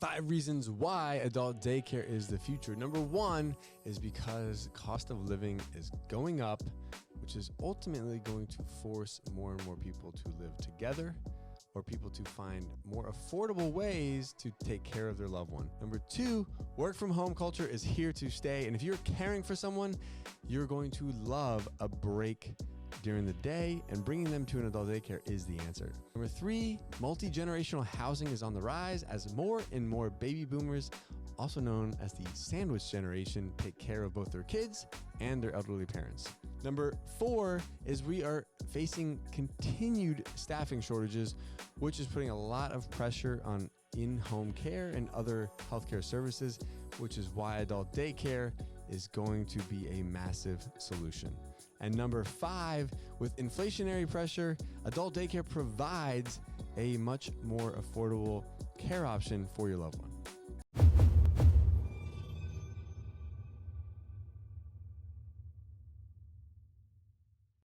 5 reasons why adult daycare is the future. Number 1 is because cost of living is going up, which is ultimately going to force more and more people to live together or people to find more affordable ways to take care of their loved one. Number 2, work from home culture is here to stay. And if you're caring for someone, you're going to love a break during the day, and bringing them to an adult daycare is the answer. Number 3, multi-generational housing is on the rise as more and more baby boomers, also known as the sandwich generation, take care of both their kids and their elderly parents. Number 4 is we are facing continued staffing shortages, which is putting a lot of pressure on in-home care and other healthcare services, which is why adult daycare is going to be a massive solution. And number 5, with inflationary pressure, adult daycare provides a much more affordable care option for your loved one.